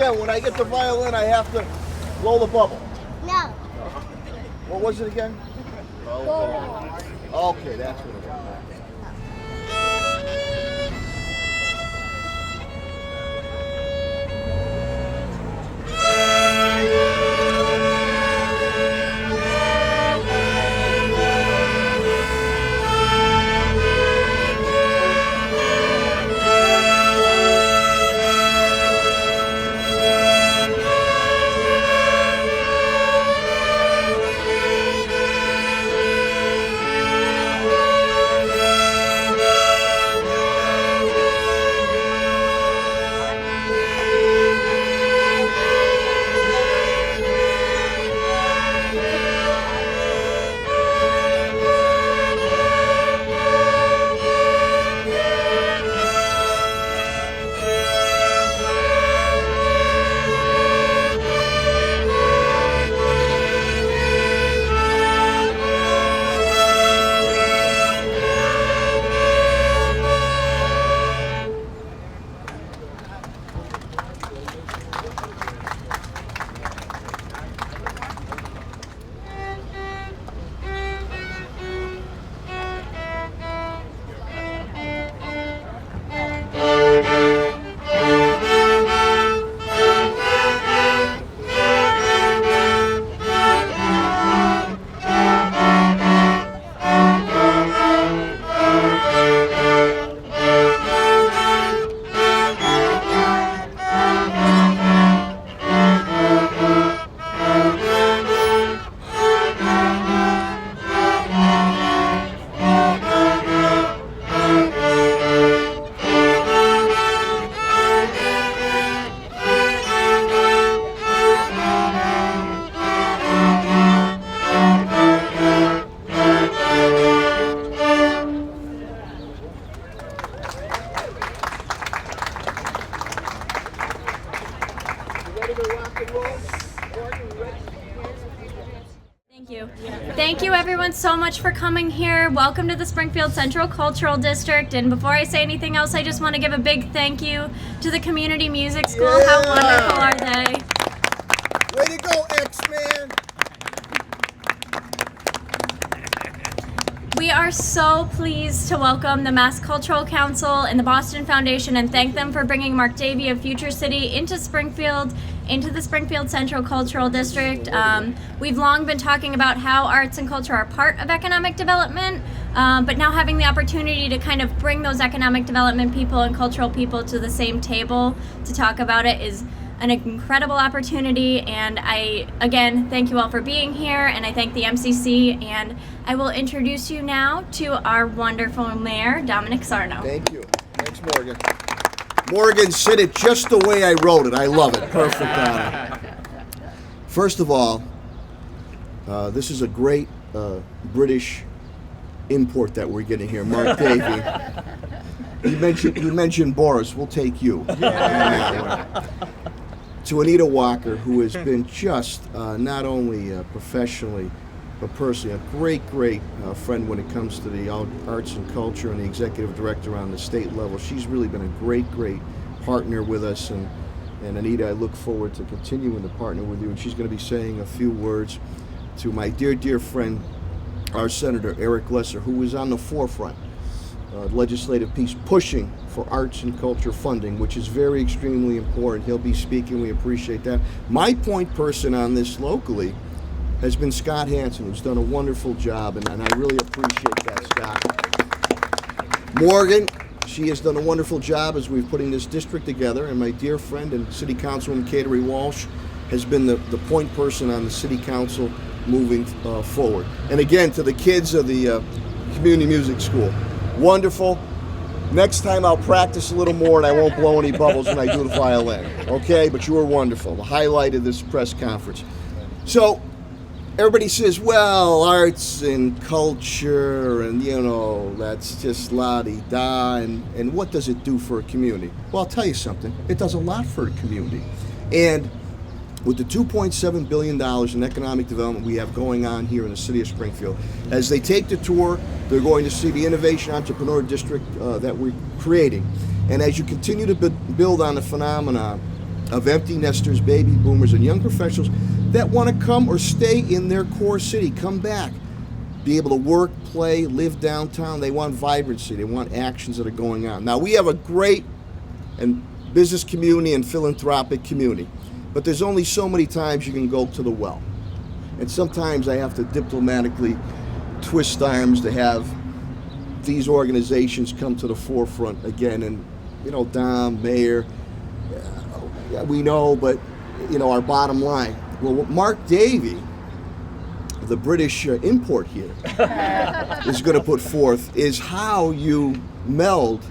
again, when I get the violin, I have to blow the bubble. No. What was it again? Okay, that's what it was. Thank you. Thank you everyone so much for coming here. Welcome to the Springfield Central Cultural District. And before I say anything else, I just want to give a big thank you to the Community Music School. Yeah. How wonderful are they? Way to go, X-Man! We are so pleased to welcome the Mass Cultural Council and the Boston Foundation and thank them for bringing Mark Davey of Future City into Springfield, into the Springfield Central Cultural District. We've long been talking about how arts and culture are part of economic development, but now having the opportunity to kind of bring those economic development people and cultural people to the same table to talk about it is an incredible opportunity, and I again thank you all for being here, and I thank the MCC, and I will introduce you now to our wonderful mayor, Dominic Sarno. Thank you. Thanks, Morgan. Morgan said it just the way I wrote it. I love it. Perfect on it. First of all, this is a great British import that we're getting here. Mark Davey. You mentioned Boris. We'll take you. To Anita Walker, who has been just not only professionally, but personally a great friend when it comes to the arts and culture, and the executive director on the state level. She's really been a great partner with us, and Anita, I look forward to continuing to partner with you, and she's going to be saying a few words to my dear friend, our Senator Eric Lesser, who is on the forefront legislative piece pushing for arts and culture funding, which is very extremely important. He'll be speaking. We appreciate that. My point person on this locally has been Scott Hansen, who's done a wonderful job, and I really appreciate that, Scott. Morgan, she has done a wonderful job as we're putting this district together, and my dear friend and City Councilwoman Catering Walsh has been the point person on the City Council moving forward. And again, to the kids of the Community Music School, wonderful. Next time I'll practice a little more and I won't blow any bubbles when I do the violin, okay? But you were wonderful, the highlight of this press conference. So, everybody says, well, arts and culture and, that's just la-di-da, and what does it do for a community? Well, I'll tell you something. It does a lot for a community. And with the $2.7 billion in economic development we have going on here in the city of Springfield, as they take the tour, they're going to see the Innovation Entrepreneur District that we're creating. And as you continue to build on the phenomenon of empty nesters, baby boomers, and young professionals that want to come or stay in their core city, come back, be able to work, play, live downtown. They want vibrancy. They want actions that are going on. Now, we have a great and business community and philanthropic community, but there's only so many times you can go to the well. And sometimes I have to diplomatically twist arms to have these organizations come to the forefront again. And, you know, Dom, Mayor, we know, but, you know, our bottom line. Well, what Mark Davey, the British import here, is going to put forth is how you meld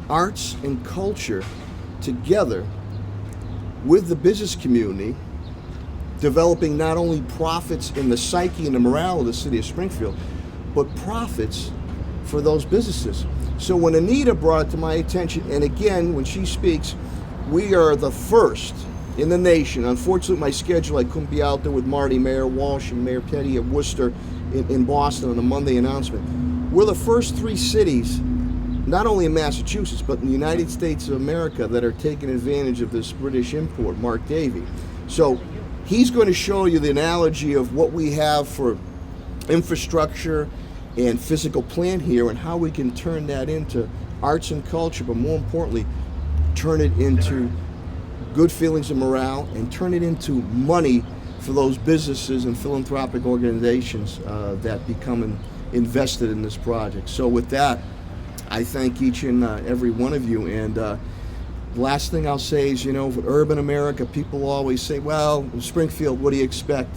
arts and culture together with the business community, developing not only profits in the psyche and the morale of the city of Springfield, but profits for those businesses. So when Anita brought it to my attention, and again, when she speaks, we are the first in the nation. Unfortunately, my schedule, I couldn't be out there with Marty, Mayor Walsh, and Mayor Petty of Worcester in Boston on the Monday announcement. We're the first 3 cities, not only in Massachusetts, but in the United States of America, that are taking advantage of this British import, Mark Davey. So he's going to show you the analogy of what we have for infrastructure and physical plant here, and how we can turn that into arts and culture, but more importantly, turn it into good feelings of morale and turn it into money for those businesses and philanthropic organizations that become invested in this project. So with that, I thank each and every one of you. And the last thing I'll say is, you know, for urban America, people always say, well, in Springfield, what do you expect?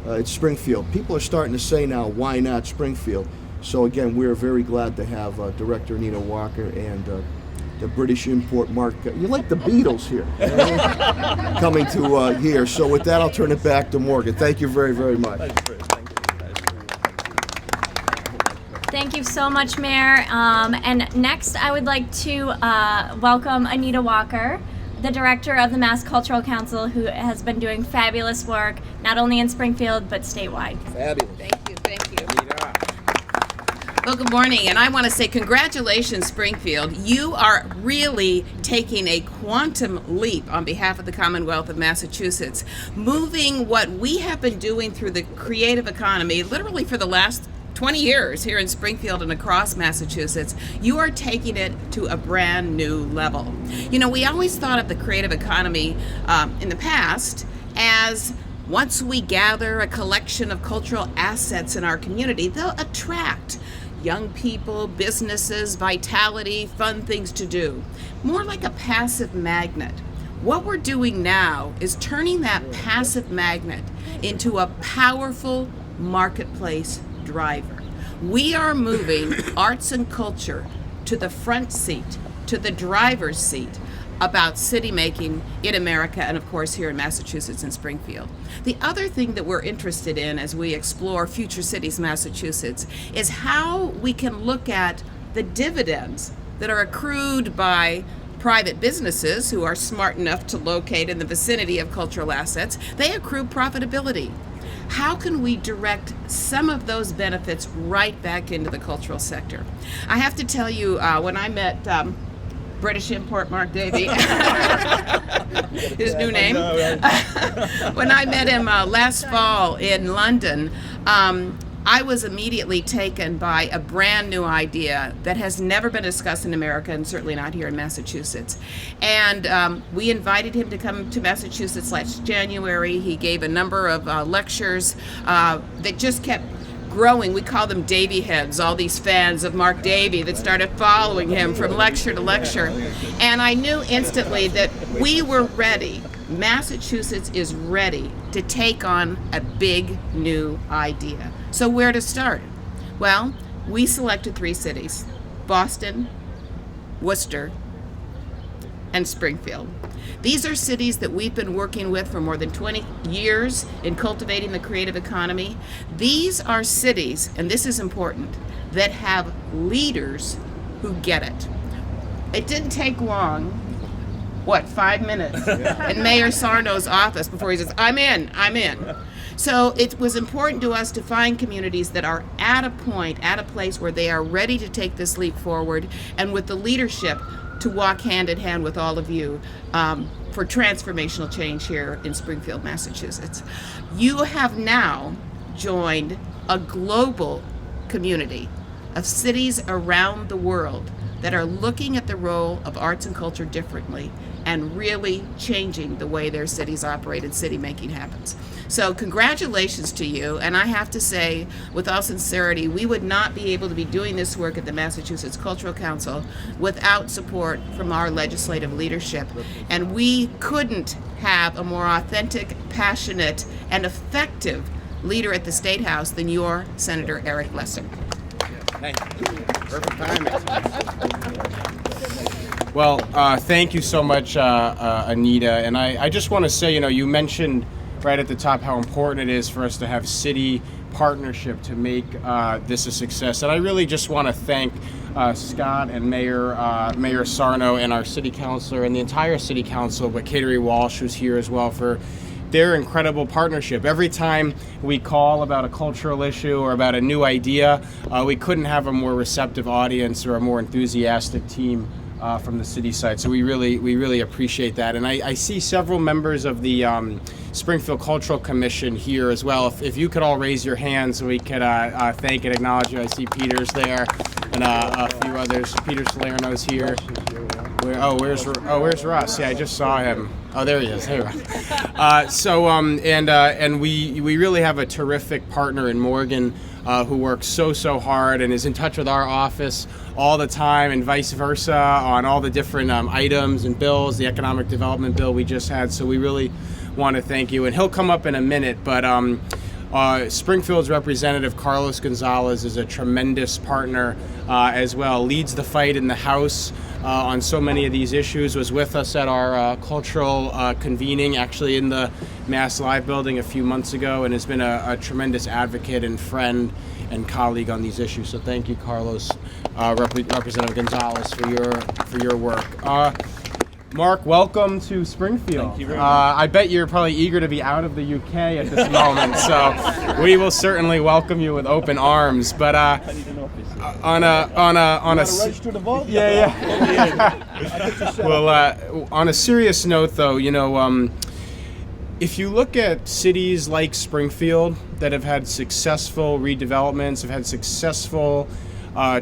It's Springfield. People are starting to say now, why not Springfield? So again, we're very glad to have Director Anita Walker and the British import Mark. You're like the Beatles here, coming to here. So with that, I'll turn it back to Morgan. Thank you very, very much. Thank you so much, Mayor. And next, I would like to welcome Anita Walker, the director of the Mass Cultural Council, who has been doing fabulous work, not only in Springfield, but statewide. Fabulous. Thank you. Well, good morning, and I want to say congratulations, Springfield. You are really taking a quantum leap on behalf of the Commonwealth of Massachusetts, moving what we have been doing through the creative economy literally for the last 20 years here in Springfield and across Massachusetts. You are taking it to a brand new level. You know, we always thought of the creative economy in the past as once we gather a collection of cultural assets in our community, they'll attract young people, businesses, vitality, fun things to do. More like a passive magnet. What we're doing now is turning that passive magnet into a powerful marketplace driver. We are moving arts and culture to the front seat, to the driver's seat about city making in America, and of course here in Massachusetts and Springfield. The other thing that we're interested in as we explore future cities Massachusetts is how we can look at the dividends that are accrued by private businesses who are smart enough to locate in the vicinity of cultural assets. They accrue profitability. How can we direct some of those benefits right back into the cultural sector? I have to tell you, when I met British import Mark Davey, his new name, when I met him last fall in London, I was immediately taken by a brand new idea that has never been discussed in America, and certainly not here in Massachusetts. And we invited him to come to Massachusetts last January. He gave a number of lectures that just kept growing. We call them Davey heads, all these fans of Mark Davey that started following him from lecture to lecture. And I knew instantly that we were ready. Massachusetts is ready to take on a big new idea. So where to start? Well, we selected 3 cities: Boston, Worcester, and Springfield. These are cities that we've been working with for more than 20 years in cultivating the creative economy. These are cities, and this is important, that have leaders who get it. It didn't take long, 5 minutes, in Mayor Sarno's office before he says, I'm in. So it was important to us to find communities that are at a place where they are ready to take this leap forward, and with the leadership to walk hand in hand with all of you for transformational change here in Springfield, Massachusetts. You have now joined a global community of cities around the world that are looking at the role of arts and culture differently and really changing the way their cities operate and city making happens. So congratulations to you, and I have to say, with all sincerity, we would not be able to be doing this work at the Massachusetts Cultural Council without support from our legislative leadership, and we couldn't have a more authentic, passionate, and effective leader at the State House than your Senator Eric Lesser. Thank you. Perfect timing. Well, thank you so much, Anita. And I just want to say, you mentioned right at the top how important it is for us to have city partnership to make this a success. And I really just want to thank Scott and Mayor Sarno and our city councilor and the entire city council, but Kateri Walsh, who's here as well, for their incredible partnership. Every time we call about a cultural issue or about a new idea, we couldn't have a more receptive audience or a more enthusiastic team from the city side. So we really appreciate that. And I see several members of the Springfield Cultural Commission here as well. If you could all raise your hands so we could thank and acknowledge you. I see Peter's there and a few others. Peter Salerno's here. Where's Russ? Yeah, I just saw him. Oh, there he is. Hey, Russ. And we really have a terrific partner in Morgan who works so hard and is in touch with our office all the time, and vice versa on all the different items and bills, the economic development bill we just had. So we really want to thank you. And he'll come up in a minute, but Springfield's representative Carlos Gonzalez is a tremendous partner as well, leads the fight in the House on so many of these issues, was with us at our cultural convening actually in the Mass Live building a few months ago, and has been a tremendous advocate and friend and colleague on these issues. So thank you, Carlos, Representative Gonzalez, for your work. Mark, welcome to Springfield. Thank you very much. I bet you're probably eager to be out of the UK at this moment, so we will certainly welcome you with open arms. But I need an office. on a Register to vote? well, on a serious note, though, if you look at cities like Springfield that have had successful redevelopments, have had successful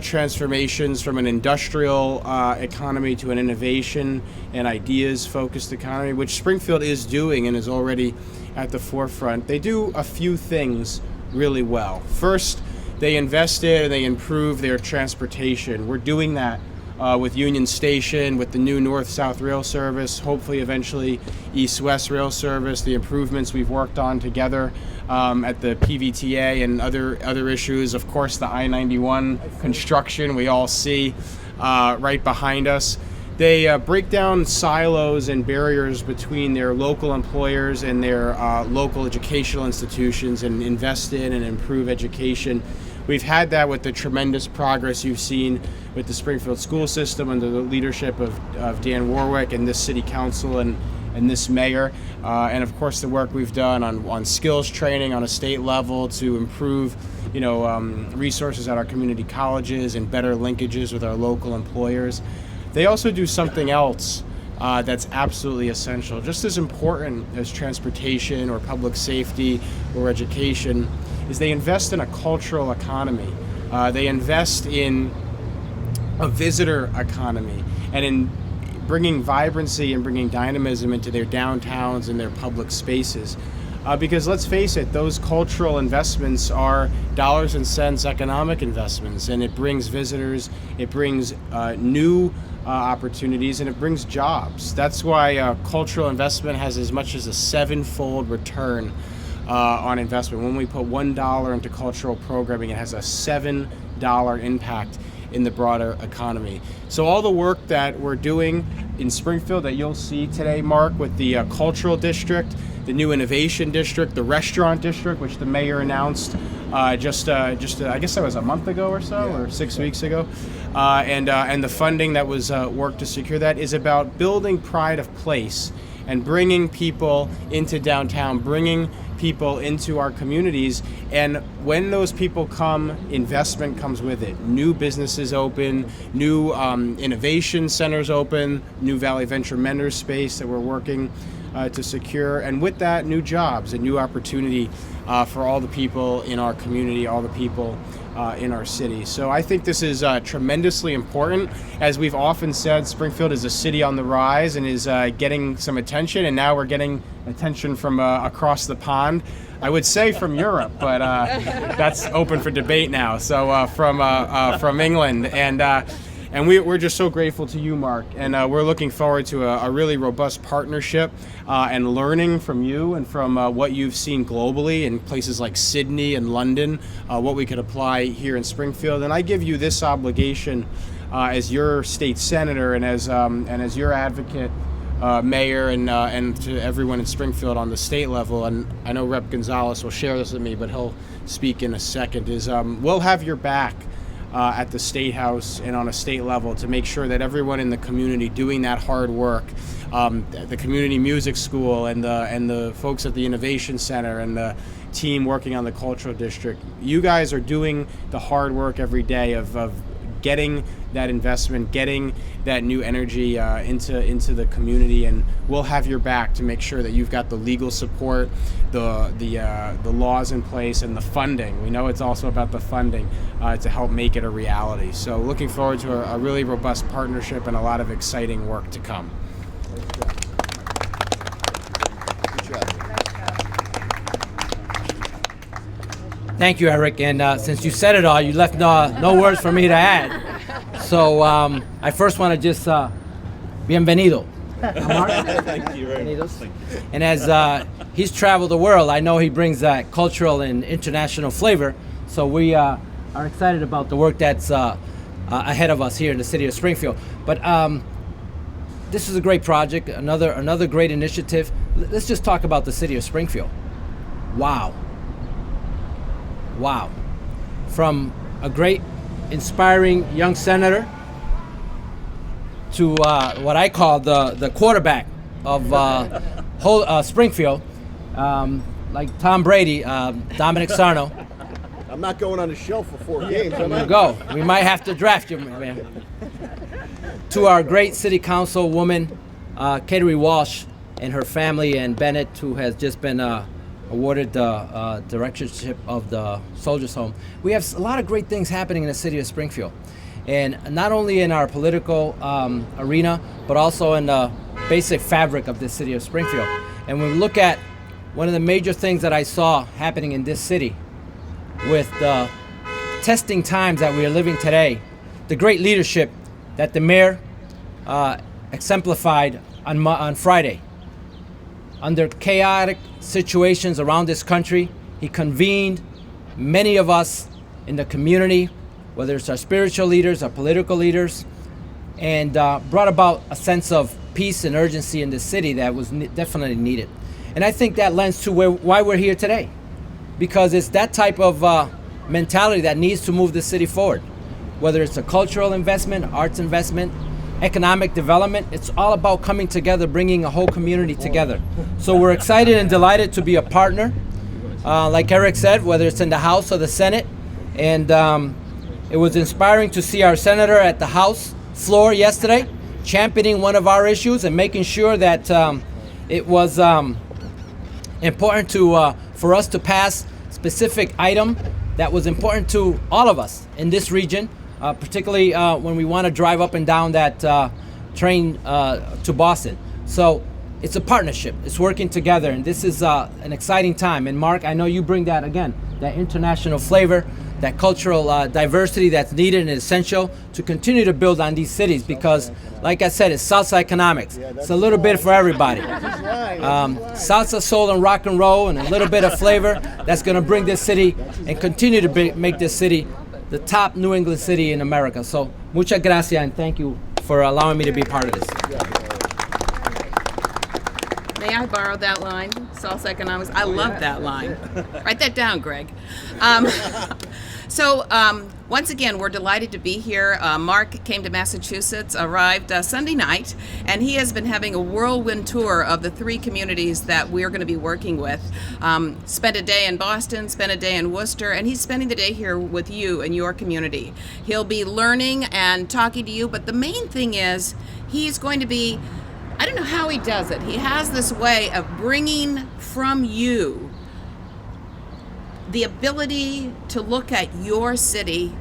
transformations from an industrial economy to an innovation and ideas-focused economy, which Springfield is doing and is already at the forefront, they do a few things really well. First, they invested and they improved their transportation. We're doing that with Union Station, with the new North-South rail service, hopefully eventually East-West rail service, the improvements we've worked on together at the PVTA and other issues. Of course, the I-91 construction we all see right behind us. They break down silos and barriers between their local employers and their local educational institutions and invest in and improve education. We've had that with the tremendous progress you've seen with the Springfield school system under the leadership of Dan Warwick and this city council and this mayor. And of course the work we've done on skills training on a state level to improve resources at our community colleges and better linkages with our local employers. They also do something else that's absolutely essential, just as important as transportation or public safety or education, is they invest in a cultural economy. They invest in a visitor economy and in bringing vibrancy and bringing dynamism into their downtowns and their public spaces. Because let's face it, those cultural investments are dollars and cents economic investments, and it brings visitors, it brings new opportunities, and it brings jobs. That's why cultural investment has as much as a 7-fold return on investment. When we put $1 into cultural programming, it has a $7 impact in the broader economy. So all the work that we're doing in Springfield that you'll see today, Mark, with the cultural district, the new innovation district, the restaurant district, which the mayor announced I guess that was a month ago or so, or 6 weeks ago, and the funding that was worked to secure that is about building pride of place and bringing people into downtown, bringing people into our communities. And when those people come, investment comes with it. New businesses open, new innovation centers open, new Valley Venture Mentors space that we're working to secure. And with that, new jobs and new opportunity for all the people in our community, all the people in our city. So I think this is tremendously important. As we've often said, Springfield is a city on the rise and is getting some attention, and now we're getting attention from across the pond. I would say from Europe, but that's open for debate now. So from England, and we're just so grateful to you, Mark, and we're looking forward to a really robust partnership and learning from you and from what you've seen globally in places like Sydney and London, what we could apply here in Springfield. And I give you this obligation as your state senator and as your advocate, mayor, and to everyone in Springfield on the state level. And I know Rep. Gonzalez will share this with me, but he'll speak in a second. We'll have your back at the State House and on a state level to make sure that everyone in the community doing that hard work, the community music school and the folks at the Innovation Center and the team working on the Cultural District, you guys are doing the hard work every day of getting that investment, getting that new energy into the community, and we'll have your back to make sure that you've got the legal support, the laws in place, and the funding. We know it's also about the funding to help make it a reality. So looking forward to a really robust partnership and a lot of exciting work to come. Good job. Thank you, Eric. And since you said it all, you left no words for me to add. So I first want to just bienvenido. Thank you very much. And as he's traveled the world, I know he brings that cultural and international flavor. So we are excited about the work that's ahead of us here in the city of Springfield. But this is a great project, another great initiative. Let's just talk about the city of Springfield. Wow. From a great, inspiring young senator to what I call the quarterback of whole Springfield, like Tom Brady, Dominic Sarno. I'm not going on the shelf for 4 games. There you go. We might have to draft you, man. To our great city council woman, Kateri Walsh, and her family, and Bennett, who has just been awarded the directorship of the Soldiers Home. We have a lot of great things happening in the city of Springfield. And not only in our political arena, but also in the basic fabric of the city of Springfield. And when we look at one of the major things that I saw happening in this city with the testing times that we are living today, the great leadership that the mayor exemplified on Friday. Under chaotic situations around this country, he convened many of us in the community, whether it's our spiritual leaders, our political leaders, and brought about a sense of peace and urgency in the city that was definitely needed. And I think that lends to why we're here today, because it's that type of mentality that needs to move the city forward. Whether it's a cultural investment, arts investment, economic development, it's all about coming together, bringing a whole community together. So we're excited and delighted to be a partner, like Eric said, whether it's in the House or the Senate. And it was inspiring to see our senator at the House floor yesterday championing one of our issues and making sure that it was important for us to pass specific item that was important to all of us in this region, particularly when we want to drive up and down that train to Boston. So it's a partnership. It's working together, and this is an exciting time. And Mark, I know you bring that, again, that international flavor, that cultural diversity that's needed and essential to continue to build on these cities, because, like I said, it's salsa economics. It's a little bit for everybody. Salsa, soul, and rock and roll, and a little bit of flavor that's going to bring this city and continue to make this city the top New England city in America. So, muchas gracias, and thank you for allowing me to be part of this. May I borrow that line? Salsa economics. I love that line. Write that down, Greg. So once again, we're delighted to be here. Mark came to Massachusetts, arrived Sunday night, and he has been having a whirlwind tour of the 3 communities that we're going to be working with. Spent a day in Boston, spent a day in Worcester, and he's spending the day here with you and your community. He'll be learning and talking to you, but the main thing is he's going to be, I don't know how he does it. He has this way of bringing from you the ability to look at your city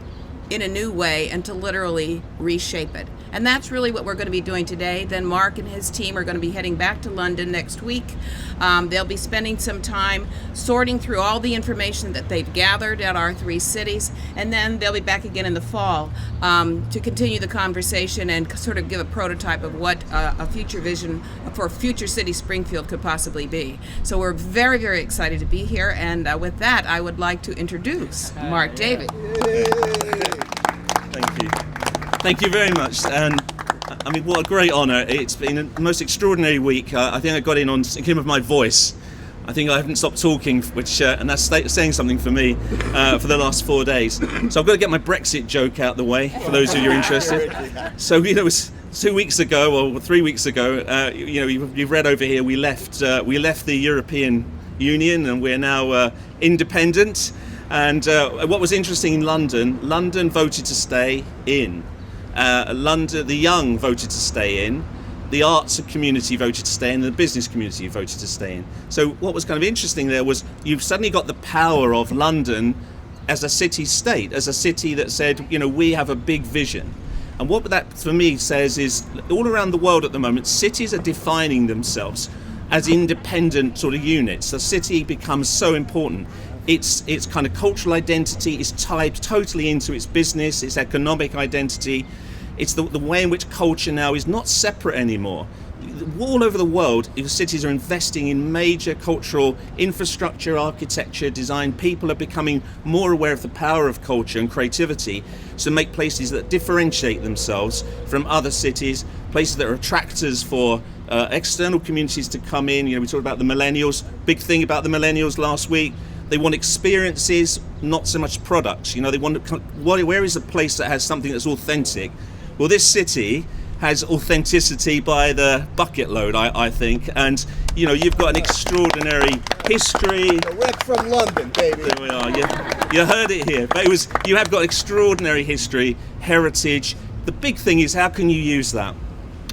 in a new way and to literally reshape it. And that's really what we're going to be doing today. Then Mark and his team are going to be heading back to London next week. They'll be spending some time sorting through all the information that they've gathered at our 3 cities, and then they'll be back again in the fall to continue the conversation and sort of give a prototype of what a future vision for future city Springfield could possibly be. So we're very, very excited to be here, and with that, I would like to introduce Mark David. Thank you. Thank you very much. And I mean, what a great honour. It's been a most extraordinary week. I think I got in on account of my voice. I think I haven't stopped talking, which and that's saying something for me for the last 4 days. So I've got to get my Brexit joke out the way for those of you interested. So, it was 2 weeks ago or 3 weeks ago. You've read over here. We left the European Union, and we're now independent. And what was interesting in London voted to stay in. The young voted to stay in. The arts community voted to stay in, and the business community voted to stay in. So what was kind of interesting there was you've suddenly got the power of London as a city-state, as a city that said, we have a big vision. And what that for me says is all around the world at the moment, cities are defining themselves as independent sort of units. The city becomes so important. Its kind of cultural identity is tied totally into its business, its economic identity. It's the way in which culture now is not separate anymore. All over the world, cities are investing in major cultural infrastructure, architecture, design. People are becoming more aware of the power of culture and creativity to make places that differentiate themselves from other cities, places that are attractors for external communities to come in. We talked about the millennials. Big thing about the millennials last week. They want experiences, not so much products. They want where is a place that has something that's authentic? Well, this city has authenticity by the bucket load, I think. And, you've got an extraordinary history. Direct from London, baby. There we are. You heard it here. But you have got extraordinary history, heritage. The big thing is, how can you use that?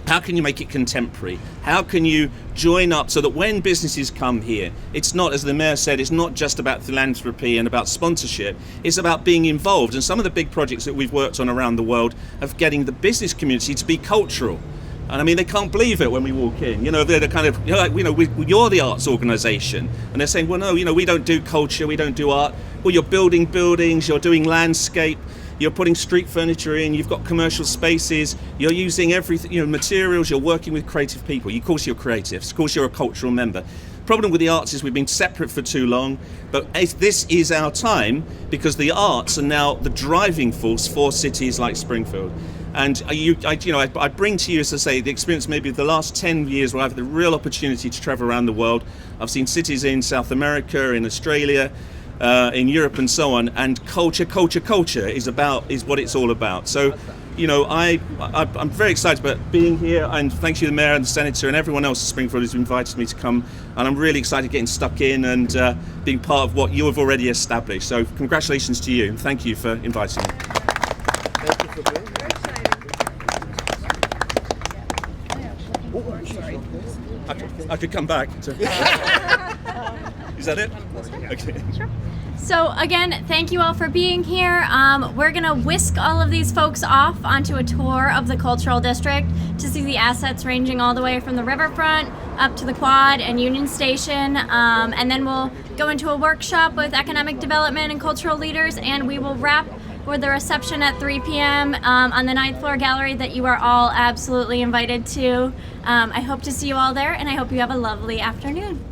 How can you make it contemporary? How can you join up so that when businesses come here, it's not, as the mayor said, it's not just about philanthropy and about sponsorship, it's about being involved. And some of the big projects that we've worked on around the world of getting the business community to be cultural. And I mean, they can't believe it when we walk in. They're kind of, you're the arts organisation. And they're saying, well, no, we don't do culture, we don't do art. Well, you're building buildings, you're doing landscape. You're putting street furniture in, you've got commercial spaces, you're using everything, materials, you're working with creative people. Of course you're creatives, of course you're a cultural member. Problem with the arts is we've been separate for too long, but this is our time because the arts are now the driving force for cities like Springfield. And I bring to you, as I say, the experience maybe of the last 10 years where I've had the real opportunity to travel around the world. I've seen cities in South America, in Australia, in Europe and so on, and culture is what it's all about. So, I'm very excited about being here, and thank you, the mayor and the senator and everyone else at Springfield who's invited me to come. And I'm really excited getting stuck in and being part of what you have already established. So, congratulations to you, and thank you for inviting me. Thank you for being here. I could come back. Is that it? Okay. Sure. So again, thank you all for being here. We're gonna whisk all of these folks off onto a tour of the cultural district to see the assets ranging all the way from the riverfront up to the quad and Union Station. And then we'll go into a workshop with economic development and cultural leaders, and we will wrap with the reception at 3 p.m. On the 9th floor gallery that you are all absolutely invited to. I hope to see you all there, and I hope you have a lovely afternoon.